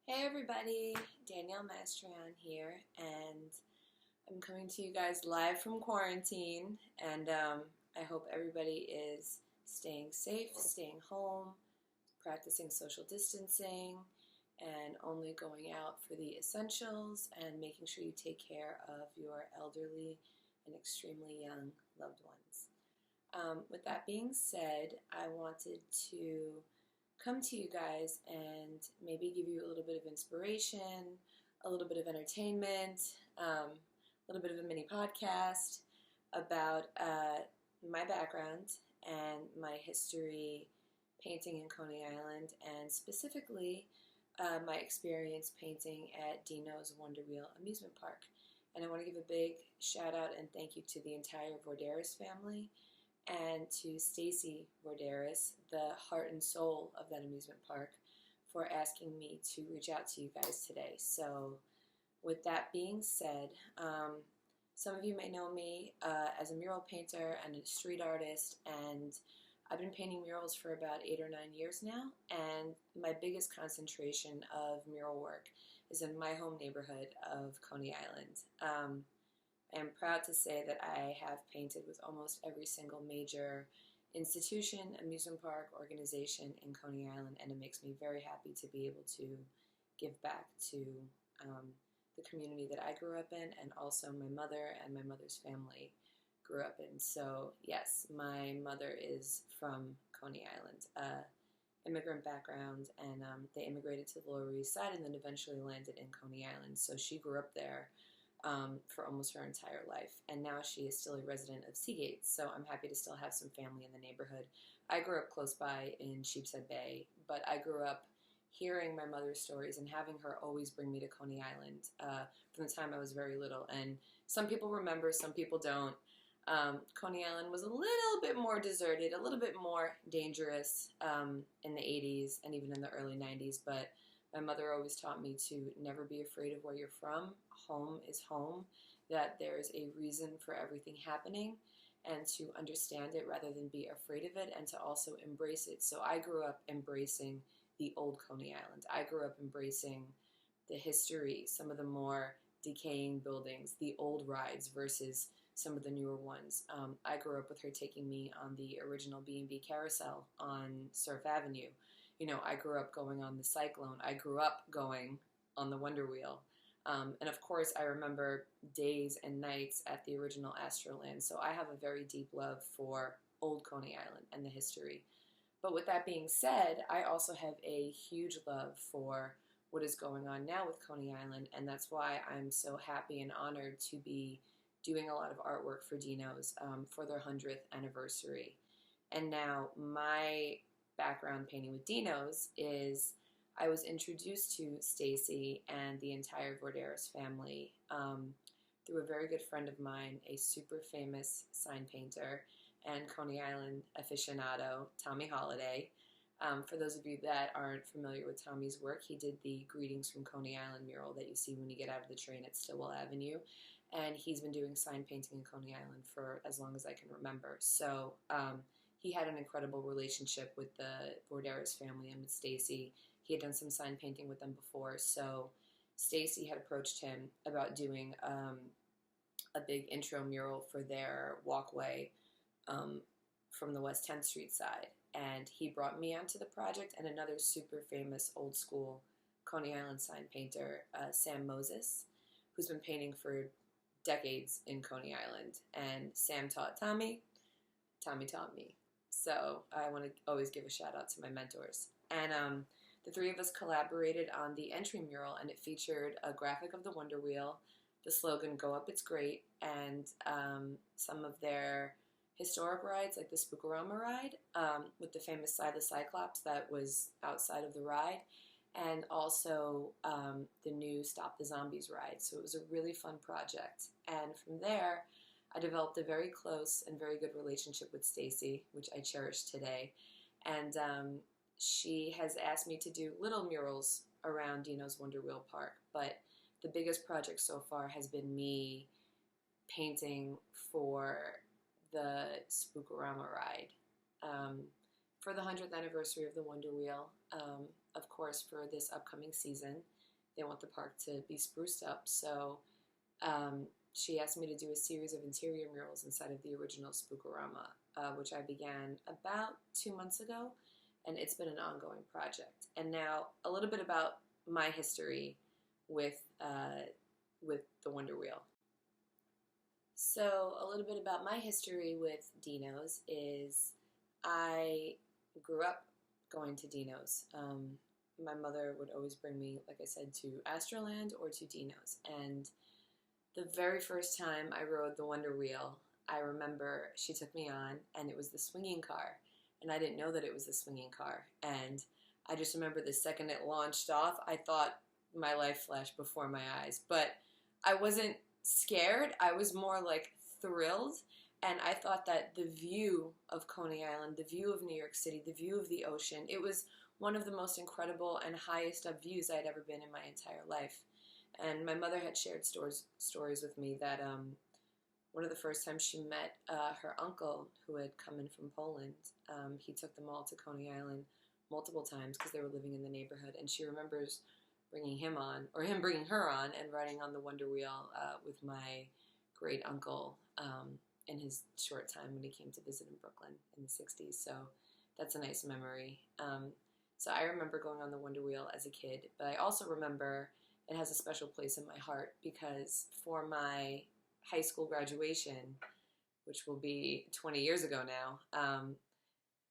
Hey everybody, Danielle Mastrion here, and I'm coming to you guys live from quarantine, and I hope everybody is staying safe, staying home, practicing social distancing, and only going out for the essentials, and making sure you take care of your elderly and extremely young loved ones. With that being said, I wanted to come to you guys and maybe give you a little bit of inspiration, a little bit of entertainment, a little bit of a mini podcast about my background and my history painting in Coney Island, and specifically my experience painting at Denos Wheel Amusement Park. And I want to give a big shout out and thank you to the entire Vourderis family and to Stacy Vourderis, the heart and soul of that amusement park, for asking me to reach out to you guys today. So with that being said, some of you may know me as a mural painter and a street artist, and I've been painting murals for about 8 or 9 years now, and my biggest concentration of mural work is in my home neighborhood of Coney Island. I am proud to say that I have painted with almost every single major institution, amusement park, organization in Coney Island, and it makes me very happy to be able to give back to the community that I grew up in, and also my mother and my mother's family grew up in. So yes, my mother is from Coney Island, immigrant background, and they immigrated to the Lower East Side and then eventually landed in Coney Island. So she grew up there for almost her entire life, and now she is still a resident of Seagate, so I'm happy to still have some family in the neighborhood. I grew up close by in Sheepshead Bay, but I grew up hearing my mother's stories and having her always bring me to Coney Island from the time I was very little. And some people remember, some people don't. Coney Island was a little bit more deserted, a little bit more dangerous in the 80s and even in the early 90s, but my mother always taught me to never be afraid of where you're from. Home is home, that there's a reason for everything happening, and to understand it rather than be afraid of it, and to also embrace it. So I grew up embracing the old Coney Island. I grew up embracing the history, some of the more decaying buildings, the old rides versus some of the newer ones. I grew up with her taking me on the original B&B carousel on Surf Avenue. You know, I grew up going on the Cyclone. I grew up going on the Wonder Wheel. And of course, I remember days and nights at the original Astroland. So I have a very deep love for old Coney Island and the history. But with that being said, I also have a huge love for what is going on now with Coney Island. And that's why I'm so happy and honored to be doing a lot of artwork for Denos for their 100th anniversary. And now my background painting with Denos is I was introduced to Stacy and the entire Vourderis family through a very good friend of mine, a super famous sign painter and Coney Island aficionado, Tommy Holiday. For those of you that aren't familiar with Tommy's work, he did the Greetings from Coney Island mural that you see when you get out of the train at Stillwell Avenue, and he's been doing sign painting in Coney Island for as long as I can remember. So he had an incredible relationship with the Vourderis family and with Stacy. He had done some sign painting with them before, so Stacy had approached him about doing a big intro mural for their walkway from the West 10th Street side. And he brought me onto the project and another super famous old school Coney Island sign painter, Sam Moses, who's been painting for decades in Coney Island. And Sam taught Tommy, Tommy taught me. So I want to always give a shout out to my mentors. And the three of us collaborated on the entry mural, and it featured a graphic of the Wonder Wheel, the slogan, "Go Up, It's Great," and some of their historic rides, like the Spook-A-Rama ride, with the famous Side of the Cyclops that was outside of the ride, and also the new Stop the Zombies ride. So it was a really fun project. And from there, I developed a very close and very good relationship with Stacy, which I cherish today. And she has asked me to do little murals around Denos Wonder Wheel Park, but the biggest project so far has been me painting for the Spook-A-Rama ride for the 100th anniversary of the Wonder Wheel. of course, for this upcoming season, they want the park to be spruced up. So she asked me to do a series of interior murals inside of the original Spook-A-Rama, which I began about 2 months ago, and it's been an ongoing project. And now a little bit about my history with the Wonder Wheel. So a little bit about my history with Denos is I grew up going to Denos. My mother would always bring me, like I said, to Astroland or to Denos. And the very first time I rode the Wonder Wheel, I remember she took me on, and it was the swinging car. And I didn't know that it was the swinging car. And I just remember the second it launched off, I thought my life flashed before my eyes. But I wasn't scared. I was more like thrilled. And I thought that the view of Coney Island, the view of New York City, the view of the ocean, it was one of the most incredible and highest up views I had ever been in my entire life. And my mother had shared stories with me that one of the first times she met her uncle who had come in from Poland, he took them all to Coney Island multiple times because they were living in the neighborhood. And she remembers bringing him on, or him bringing her on, and riding on the Wonder Wheel with my great uncle in his short time when he came to visit in Brooklyn in the 60s. So that's a nice memory. So I remember going on the Wonder Wheel as a kid, but I also remember it has a special place in my heart because for my high school graduation, which will be 20 years ago now,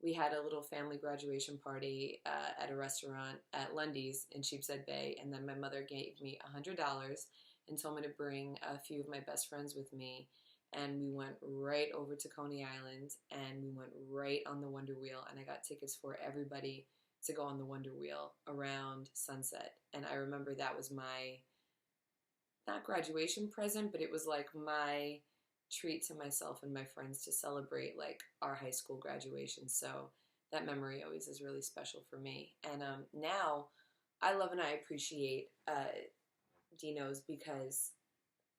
we had a little family graduation party at a restaurant at Lundy's in Sheepshead Bay, and then my mother gave me $100 and told me to bring a few of my best friends with me, and we went right over to Coney Island, and we went right on the Wonder Wheel, and I got tickets for everybody to go on the Wonder Wheel around sunset. And I remember that was my, not graduation present, but it was like my treat to myself and my friends to celebrate like our high school graduation. So that memory always is really special for me. And now I love and I appreciate Denos because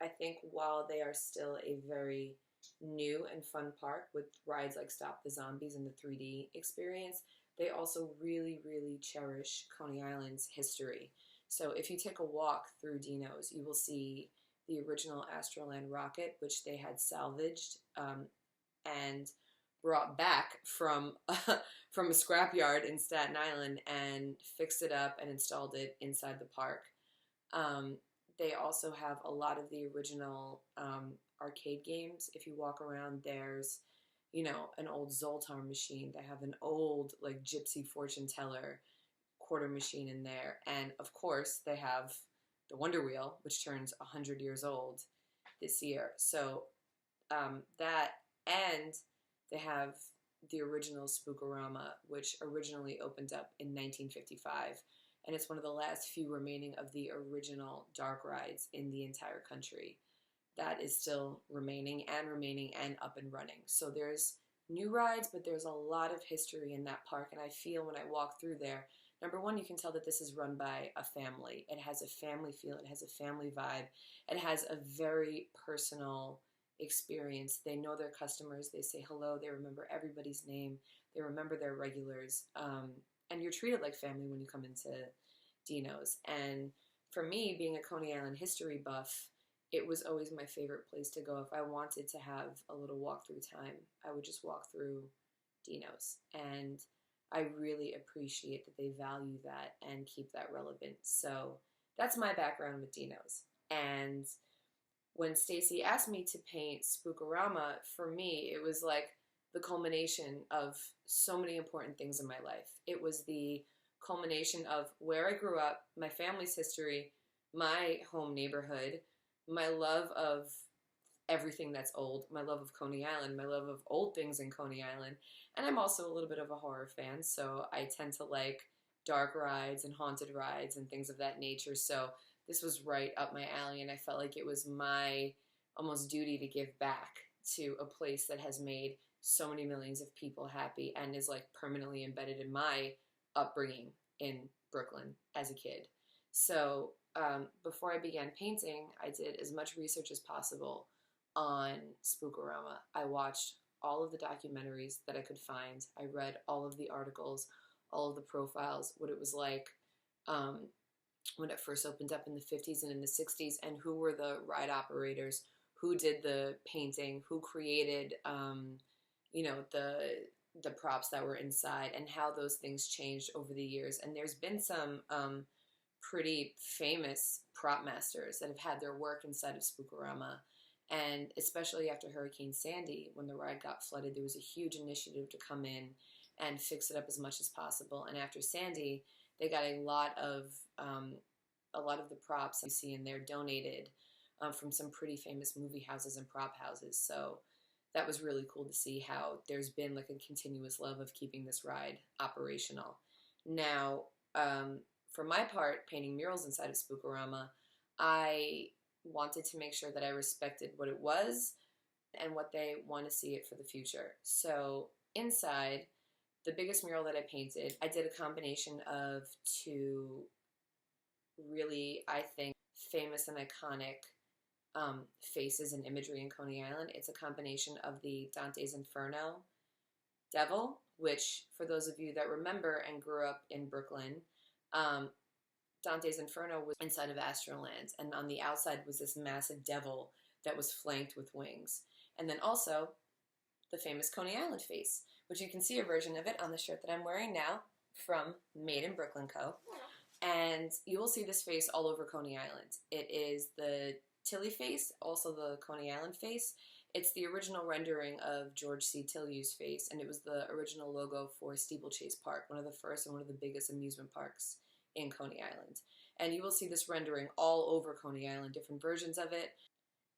I think while they are still a very new and fun park with rides like Stop the Zombies and the 3D experience, they also really, really cherish Coney Island's history. So if you take a walk through Denos, you will see the original Astroland rocket, which they had salvaged and brought back from from a scrapyard in Staten Island and fixed it up and installed it inside the park. They also have a lot of the original arcade games. If you walk around, there's, you know, an old Zoltar machine. They have an old, like, gypsy fortune teller quarter machine in there. And, of course, they have the Wonder Wheel, which turns 100 years old this year. So that, and they have the original Spook-A-Rama, which originally opened up in 1955. And it's one of the last few remaining of the original dark rides in the entire country. That is still remaining and up and running. So there's new rides, but there's a lot of history in that park. And I feel when I walk through there, number one, you can tell that this is run by a family. It has a family feel. It has a family vibe. It has a very personal experience. They know their customers. They say hello. They remember everybody's name. They remember their regulars. And you're treated like family when you come into Denos. And for me, being a Coney Island history buff, it was always my favorite place to go. If I wanted to have a little walk-through time, I would just walk through Denos. And I really appreciate that they value that and keep that relevant. So that's my background with Denos. And when Stacy asked me to paint Spook-A-Rama, for me, it was like the culmination of so many important things in my life. It was the culmination of where I grew up, my family's history, my home neighborhood, my love of everything that's old, my love of Coney Island, my love of old things in Coney Island. And I'm also a little bit of a horror fan, so I tend to like dark rides and haunted rides and things of that nature. So this was right up my alley, and I felt like it was my almost duty to give back to a place that has made so many millions of people happy and is like permanently embedded in my upbringing in Brooklyn as a kid. So before I began painting, I did as much research as possible on Spook-A-Rama. I watched all of the documentaries that I could find. I read all of the articles, all of the profiles, what it was like when it first opened up in the 50s and in the 60s, and who were the ride operators, who did the painting, who created, you know, the props that were inside, and how those things changed over the years. And there's been some pretty famous prop masters that have had their work inside of Spook-A-Rama. And especially after Hurricane Sandy, when the ride got flooded, there was a huge initiative to come in and fix it up as much as possible. And after Sandy, they got a lot of the props you see in there donated from some pretty famous movie houses and prop houses. So that was really cool to see how there's been like a continuous love of keeping this ride operational. Now, for my part, painting murals inside of Spook-A-Rama, I wanted to make sure that I respected what it was and what they want to see it for the future. So inside, the biggest mural that I painted, I did a combination of two really, I think, famous and iconic faces and imagery in Coney Island. It's a combination of the Dante's Inferno devil, which, for those of you that remember and grew up in Brooklyn, Dante's Inferno was inside of Astroland, and on the outside was this massive devil that was flanked with wings. And then also the famous Coney Island face, which you can see a version of it on the shirt that I'm wearing now from Made in Brooklyn Co. And you will see this face all over Coney Island. It is the Tilly face, also the Coney Island face. It's the original rendering of George C. Tilley's face, and it was the original logo for Steeplechase Park, one of the first and one of the biggest amusement parks in Coney Island. And you will see this rendering all over Coney Island, different versions of it.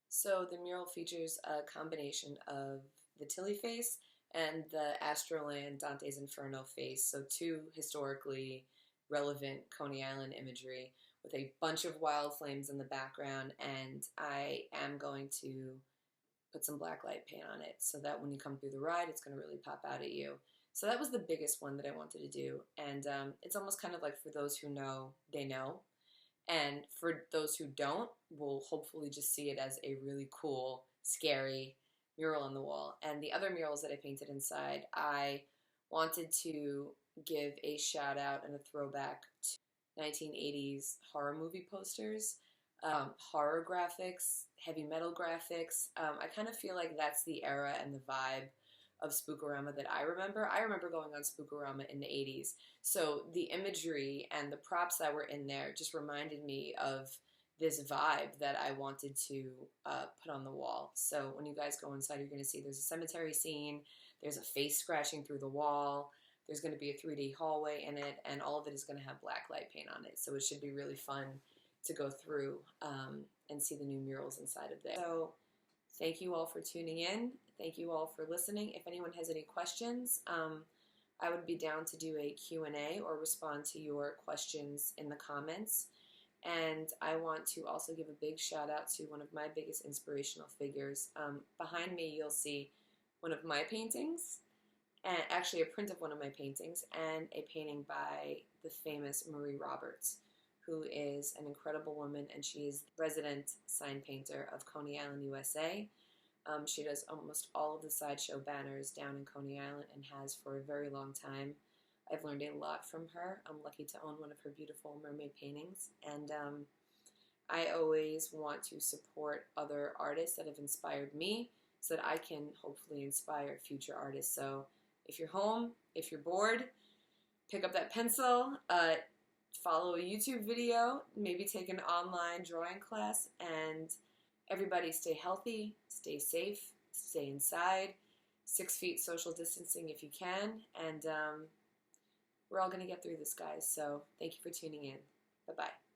So the mural features a combination of the Tilly face and the Astroland Dante's Inferno face, so two historically relevant Coney Island imagery with a bunch of wild flames in the background, and I am going to put some black light paint on it so that when you come through the ride, it's going to really pop out at you. So that was the biggest one that I wanted to do, and it's almost kind of like, for those who know, they know, and for those who don't, will hopefully just see it as a really cool, scary mural on the wall. And the other murals that I painted inside, I wanted to give a shout out and a throwback to 1980s horror movie posters, horror graphics, heavy metal graphics. I kind of feel like that's the era and the vibe of Spook-A-Rama that I remember. I remember going on Spook-A-Rama in the 80s. So the imagery and the props that were in there just reminded me of this vibe that I wanted to put on the wall. So when you guys go inside, you're going to see there's a cemetery scene, there's a face scratching through the wall, there's going to be a 3D hallway in it, and all of it is going to have black light paint on it. So it should be really fun to go through and see the new murals inside of there. So thank you all for tuning in. Thank you all for listening. If anyone has any questions, I would be down to do a Q&A or respond to your questions in the comments. And I want to also give a big shout out to one of my biggest inspirational figures. Behind me, you'll see one of my paintings, and actually a print of one of my paintings, and a painting by the famous Marie Roberts, who is an incredible woman, and she is the resident sign painter of Coney Island, USA. She does almost all of the sideshow banners down in Coney Island and has for a very long time. I've learned a lot from her. I'm lucky to own one of her beautiful mermaid paintings, and I always want to support other artists that have inspired me so that I can hopefully inspire future artists. So if you're home, if you're bored, pick up that pencil, follow a YouTube video, maybe take an online drawing class, and everybody stay healthy, stay safe, stay inside, 6 feet social distancing if you can, and we're all going to get through this, guys. So thank you for tuning in. Bye-bye.